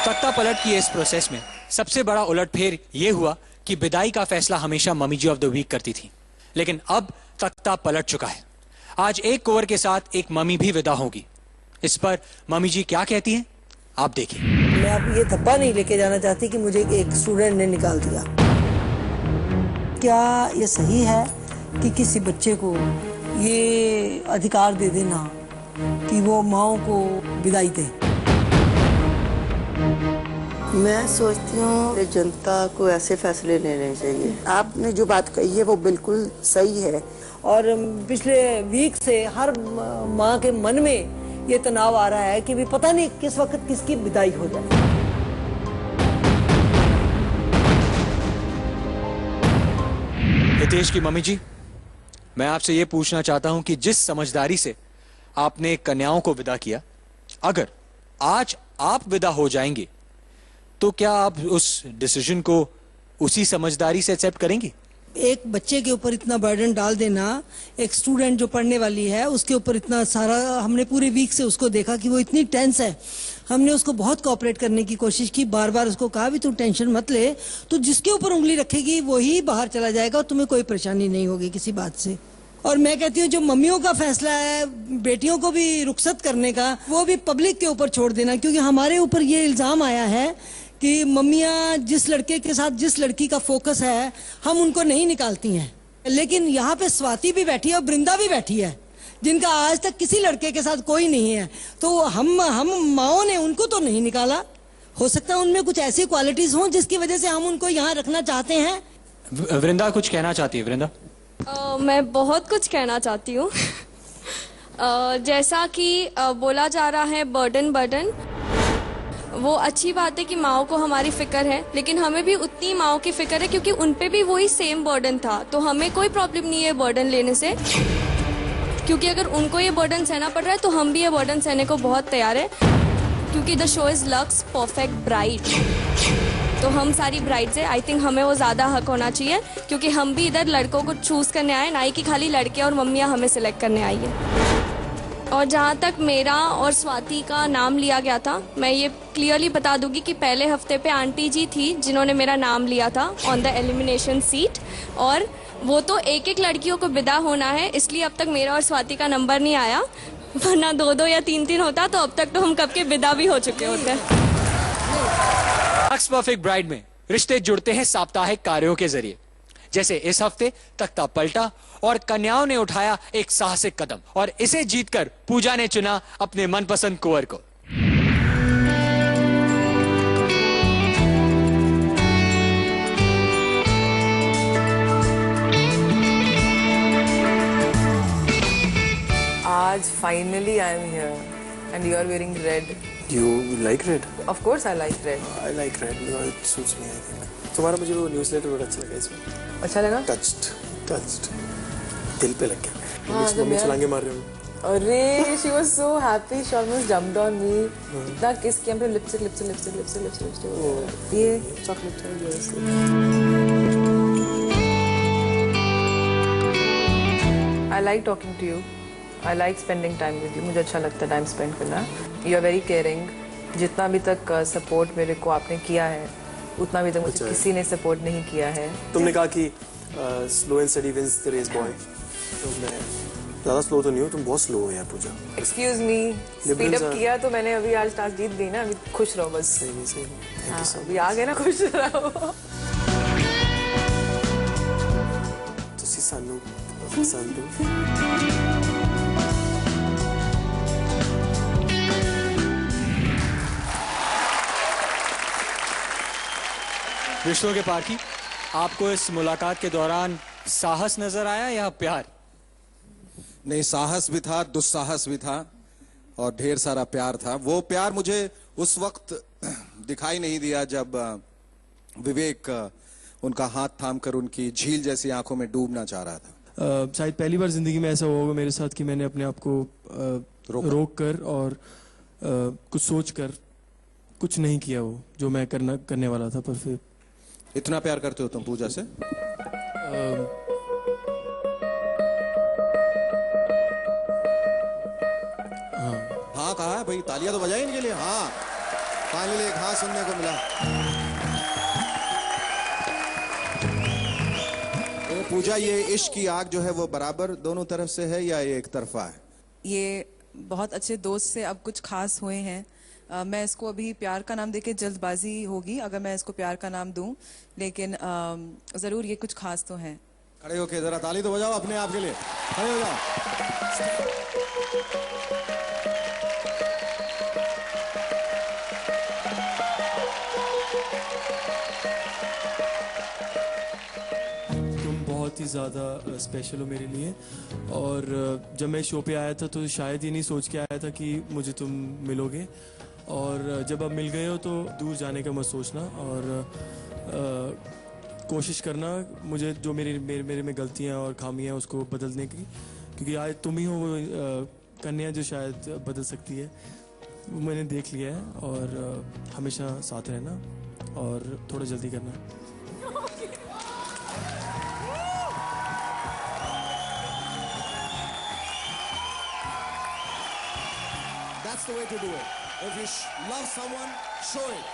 तख्ता पलट की इस प्रोसेस में सबसे बड़ा उलटफेर ये हुआ कि विदाई का फैसला हमेशा mummy ji of the week करती थी, लेकिन अब तख्ता पलट चुका है। आज एक कुंवर के साथ एक मम्मी भी विदा होगी। इस पर मम्मी जी क्या कहती हैं, आप देखिए। मैं अब ये धब्बा नहीं लेके जाना चाहती कि मुझे एक स्टूडेंट ने निकाल दिया। क्या ये सही है कि किसी बच्चे को ये अधिकार दे देना कि वो माओ को विदाई दे? मैं सोचती हूँ कि जनता को ऐसे फैसले लेने चाहिए। आपने जो बात कही है वो बिल्कुल सही है। और पिछले वीक से हर माँ के मन में ये तनाव आ रहा है कि भी पता नहीं किस वक्त किसकी विदाई हो जाए। हितेश की मम्मी जी, मैं आपसे ये पूछना चाहता हूं कि जिस समझदारी से आपने कन्याओं को विदा किया, अगर आज आप विदा हो जाएंगे तो क्या आप उस डिसीजन को उसी समझदारी से एक्सेप्ट करेंगी? एक बच्चे के ऊपर इतना बर्डन डाल देना, एक स्टूडेंट जो पढ़ने वाली है उसके ऊपर इतना सारा, हमने पूरे वीक से उसको देखा कि वो इतनी टेंस है। हमने उसको बहुत कोऑपरेट करने की कोशिश की, बार बार उसको कहा भी तू टेंशन मत ले, तो जिसके ऊपर उंगली रखेगी वही बाहर चला जाएगा और तुम्हें कोई परेशानी नहीं होगी किसी बात से। और मैं कहती हूँ जो मम्मियों का फैसला है बेटियों को भी रुखसत करने का, वो भी पब्लिक के ऊपर छोड़ देना, क्योंकि हमारे ऊपर ये इल्जाम आया है कि मम्मियाँ जिस लड़के के साथ जिस लड़की का फोकस है हम उनको नहीं निकालती हैं। लेकिन यहाँ पे स्वाति भी बैठी है और वृंदा भी बैठी है जिनका आज तक किसी लड़के के साथ कोई नहीं है, तो हम माओ ने उनको तो नहीं निकाला। हो सकता है उनमें कुछ ऐसी क्वालिटीज हों जिसकी वजह से हम उनको यहाँ रखना चाहते हैं। वृंदा कुछ कहना चाहती है? वृंदा, मैं बहुत कुछ कहना चाहती हूँ। जैसा कि बोला जा रहा है बर्डन, वो अच्छी बात है कि माओ को हमारी फिक्र है, लेकिन हमें भी उतनी माओ की फिक्र है क्योंकि उनपे भी वही सेम बर्डन था। तो हमें कोई प्रॉब्लम नहीं है बर्डन लेने से, क्योंकि अगर उनको ये बर्डन सहना पड़ रहा है तो हम भी ये बर्डन सहने को बहुत तैयार है, क्योंकि the show is lux perfect bride. तो हम सारी ब्राइड्स है, आई थिंक हमें वो ज़्यादा हक होना चाहिए, क्योंकि हम भी इधर लड़कों को चूज़ करने आए, ना कि खाली लड़के और मम्मियाँ हमें सिलेक्ट करने आई है। और जहाँ तक मेरा और स्वाति का नाम लिया गया था, मैं ये क्लियरली बता दूंगी कि पहले हफ्ते पे आंटी जी थी जिन्होंने मेरा नाम लिया था ऑन द एलिमिनेशन सीट, और वो तो एक एक लड़कियों को विदा होना है, इसलिए अब तक मेरा और स्वाति का नंबर नहीं आया, वरना 2-2 या 3-3 होता तो अब तक तो हम कब के विदा भी हो चुके होते। लक्स परफेक्ट ब्राइड में रिश्ते जुड़ते हैं साप्ताहिक कार्यों के जरिए। जैसे इस हफ्ते तख्ता पलटा और कन्याओं ने उठाया एक साहसिक कदम, और इसे जीतकर पूजा ने चुना अपने मनपसंद कुंवर को। आज finally I am here and you are wearing red. You like red? Of course I like red. I like red because it suits me, I think. तुम्हारा मुझे वो न्यूज़लेटर बड़ा अच्छा लगा इसमें। अच्छा लगा? Touched. दिल पे लग गया। हाँ, मम्मी छलांगे मार रहे हो। अरे, she was so happy. She almost jumped on me. इतना किस किया हमने lipstick. ये chocolate है ये। I like talking to you. I like spending time with you. मुझे अच्छा लगता है टाइम स्पेंड करना। You are very caring. जितना भी तक सपोर्ट मेरे को आपने किया है, उतना भी तक मुझे किसी ने सपोर्ट नहीं किया है। तुमने कहा कि slow and study wins the race boy, तो मैं ज़्यादा स्लो तो नहीं हूँ, तुम बहुत स्लो हो यार पूजा। Excuse me, स्पीड अप किया तो मैंने अभी आज टास्क जीत दी ना, अभी खुश रहो बस। सही। थैंक यू सो अभी आ गए ना, खुश रहो। तुसी सानू पसंद हो। रिश्तों के पार्की, आपको इस मुलाकात के दौरान साहस नजर आया या प्यार? नहीं, साहस भी था, दुस्साहस भी था और ढेर सारा प्यार था। वो प्यार मुझे उस वक्त दिखाई नहीं दिया जब विवेक उनका हाथ थामकर उनकी झील जैसी आंखों में डूबना चाह रहा था। शायद पहली बार जिंदगी में ऐसा होगा मेरे साथ कि मैंने अपने आप को रोक कर और कुछ सोच कर कुछ नहीं किया वो जो मैं करने वाला था। पर फिर इतना प्यार करते हो तुम पूजा से? हाँ कहा है भाई, तालियां तो बजाए इनके लिए। हाँ फाइनली एक हाँ सुनने को मिला। तो पूजा, ये इश्क की आग जो है वो बराबर दोनों तरफ से है या ये एक तरफा है? ये बहुत अच्छे दोस्त से अब कुछ खास हुए हैं। मैं इसको अभी प्यार का नाम देके जल्दबाजी होगी अगर मैं इसको प्यार का नाम दूं, लेकिन जरूर ये कुछ खास तो है। खड़े होके जरा ताली तो बजाओ अपने आप के लिए, खड़े हो जाओ। तुम बहुत ही ज़्यादा स्पेशल हो मेरे लिए, और जब मैं शो पे आया था तो शायद ये नहीं सोच के आया था कि मुझे तुम मिलोगे, और जब अब मिल गए हो तो दूर जाने का मत सोचना, और कोशिश करना मुझे जो मेरे में गलतियाँ और खामियाँ उसको बदलने की, क्योंकि आज तुम ही हो वो कन्या जो शायद बदल सकती है। वो मैंने देख लिया है, और हमेशा साथ रहना और थोड़ा जल्दी करना। That's the way to do it. If you love someone, show it.